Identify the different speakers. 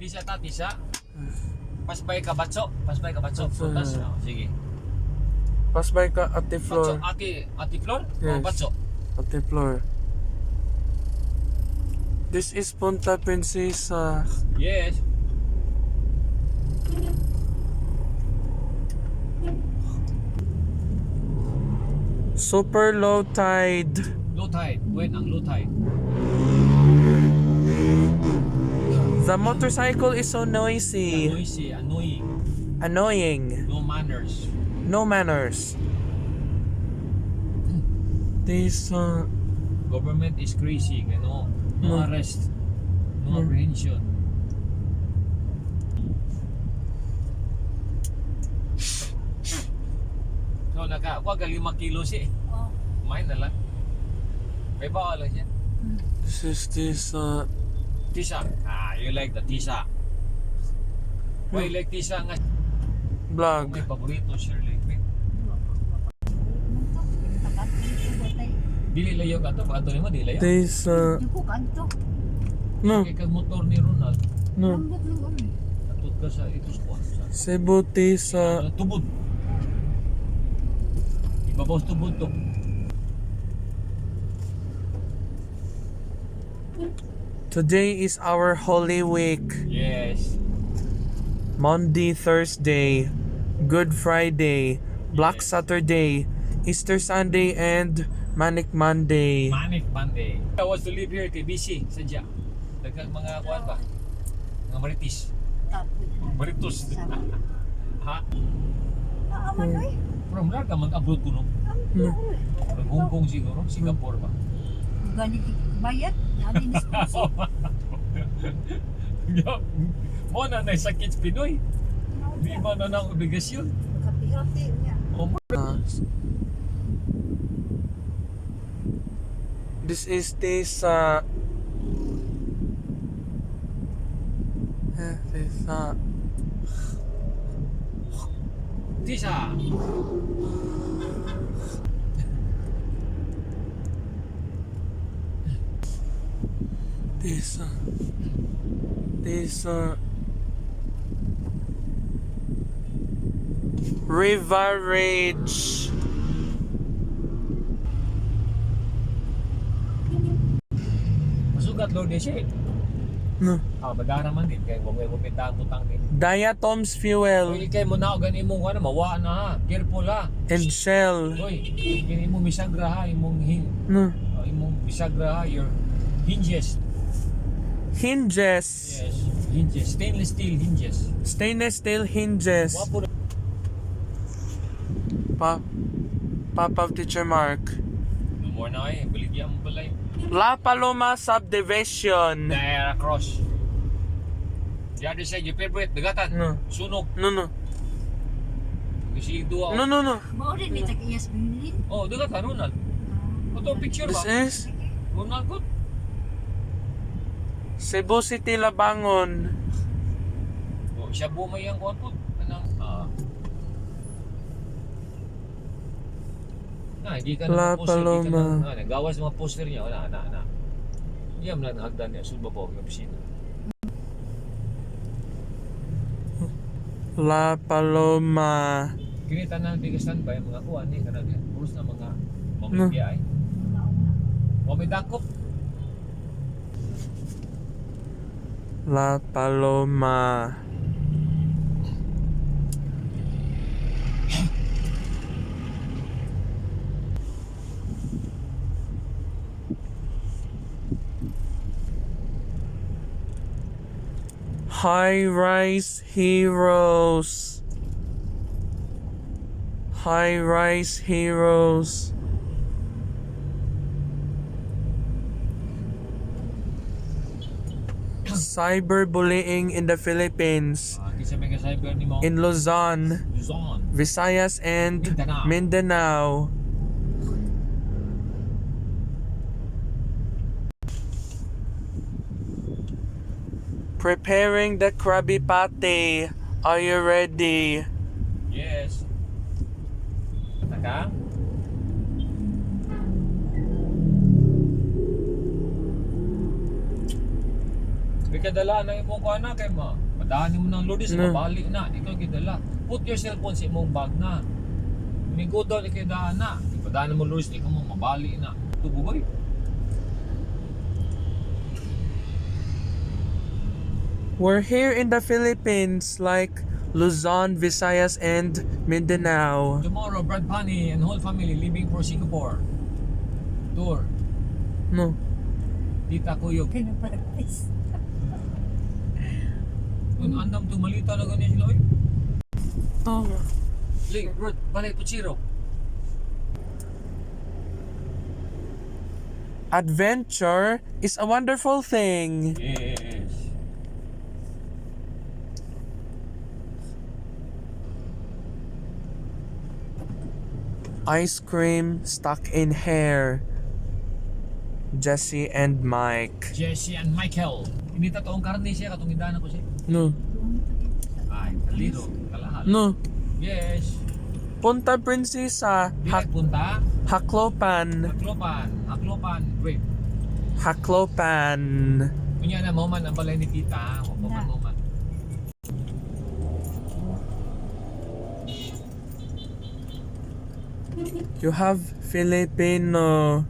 Speaker 1: Tisa ta, tisa. Pasbay ka batso. Pasbay ka batso. Prutas. Oh, sige.
Speaker 2: Pasbay ka Ate
Speaker 1: Batso,
Speaker 2: Flor.
Speaker 1: ati Flor?
Speaker 2: Yes.
Speaker 1: O batso.
Speaker 2: Ate Flor. This is Punta Princesa.
Speaker 1: Yes.
Speaker 2: Super low tide.
Speaker 1: Low tide. When ang low tide?
Speaker 2: The motorcycle is so noisy.
Speaker 1: Noisy, annoying.
Speaker 2: Annoying.
Speaker 1: No manners.
Speaker 2: No manners. This
Speaker 1: Government is crazy. No arrest. No apprehension. So, wag ka 5 kilo siya. Mine na lang. May bawal lang siya.
Speaker 2: this
Speaker 1: Tisa. You like the tisa. Why you like tisa nga?
Speaker 2: vlog.
Speaker 1: May paborito, Shirley. Dili layo ka to. Pag mo, dili layo.
Speaker 2: This
Speaker 3: Yung kanto.
Speaker 2: no
Speaker 1: Kaya kag motor ni Ronald.
Speaker 2: no.
Speaker 3: Lambot lang kami.
Speaker 1: Atut ka sa ito squad.
Speaker 2: Cebu this
Speaker 1: Tubod. Ibabaw sa tubod to.
Speaker 2: today is our Holy Week.
Speaker 1: Yes.
Speaker 2: Monday, Thursday, Good Friday, Black Saturday, Easter Sunday, and Manic Monday.
Speaker 1: Manic Monday. I was to live here kay BC. Sadya. Daghang mga kuwan ba? Mga maritis.
Speaker 3: Tapos.
Speaker 1: Maritos. Ha?
Speaker 3: Naaman na eh.
Speaker 1: From where ka mag-abroad ko no? From Hong Kong siguro? Singapore ba?
Speaker 3: Galing bayad. Namin sponsor.
Speaker 1: Mo na sakit Pinoy. Di ba na ng obligasyon?
Speaker 3: Kapi-hapi niya.
Speaker 2: This is this
Speaker 1: Tisa.
Speaker 2: this River Ridge.
Speaker 1: Masugat Lord siya.
Speaker 2: No.
Speaker 1: Badara man din kay kung may pupintahan butang din.
Speaker 2: Diatoms fuel
Speaker 1: Uy, kay mo na gani mo ano mawa na ha. Careful ha.
Speaker 2: and shell.
Speaker 1: Uy, kini mo misagra ha imong
Speaker 2: No.
Speaker 1: imong misagra ha your hinges.
Speaker 2: Hinges.
Speaker 1: Yes, hinges. Stainless steel hinges.
Speaker 2: Stainless steel hinges.
Speaker 1: Wapo na.
Speaker 2: Papa Teacher Mark.
Speaker 1: No more na eh. Baligyan mo balay.
Speaker 2: La Paloma Subdivision.
Speaker 1: There across. The other side, your favorite, dagatan.
Speaker 2: No.
Speaker 1: Sunog.
Speaker 2: No.
Speaker 1: Kasi duwa.
Speaker 2: No.
Speaker 3: Mao rin ni Iyas Bilin.
Speaker 1: Oh, dagatan, Ronald. Ito picture
Speaker 2: This
Speaker 1: ba?
Speaker 2: is
Speaker 1: Ronald good.
Speaker 2: Cebu City, Labangon.
Speaker 1: Oh, siya bumay ang kuwan po. Anang, hindi ka
Speaker 2: La
Speaker 1: na poster.
Speaker 2: Paloma.
Speaker 1: Nagawas mga poster niya. Wala, na. Iyam na nahagdan niya. Suba po ang opisina.
Speaker 2: La Paloma.
Speaker 1: Kinita na bigas standby mga kuwan. Hindi ka na puros na mga mamibya ay. Mamidakop.
Speaker 2: La Paloma. High Rise Heroes. High Rise Heroes. Cyberbullying in the Philippines,
Speaker 1: Kisa may ka-cyber ni mo.
Speaker 2: in Luzon,
Speaker 1: Luzon.
Speaker 2: Visayas, and
Speaker 1: Mindanao.
Speaker 2: Mindanao. Preparing the Krabby Patty. Are you ready?
Speaker 1: Yes. Taka? May kadala na imong kuha na kay mo. Padaan mo ng Lourdes,
Speaker 2: No.
Speaker 1: mabalik na. Ikaw gidala. Put your cellphone sa imong bag na. Mingo daw ni kay daan na. Padaan mo Lourdes, ikaw mo mabalik na. Tubugoy.
Speaker 2: We're here in the Philippines, like Luzon, Visayas, and Mindanao.
Speaker 1: Tomorrow, Brad Pani and whole family leaving for Singapore. Tour.
Speaker 2: No.
Speaker 1: Tita Kuyog.
Speaker 3: Pinapractice.
Speaker 1: Kung andam tumalita na ganyan sila, oy.
Speaker 2: Oh.
Speaker 1: Ling, Brad, balay po Chiro.
Speaker 2: Adventure is a wonderful thing.
Speaker 1: Yes.
Speaker 2: Ice cream stuck in hair. Jesse and Mike.
Speaker 1: Jesse and Michael. Hindi totoong karne siya, katong hindahan ko siya.
Speaker 2: No.
Speaker 1: Ay, kaliro, kalahal.
Speaker 2: No.
Speaker 1: Yes.
Speaker 2: Punta Prinsesa.
Speaker 1: Direct punta.
Speaker 2: Haklopan.
Speaker 1: Haklopan, great.
Speaker 2: Haklopan.
Speaker 1: Kunya na mo man ang balay ni tita, o mo man.
Speaker 2: You have Filipino.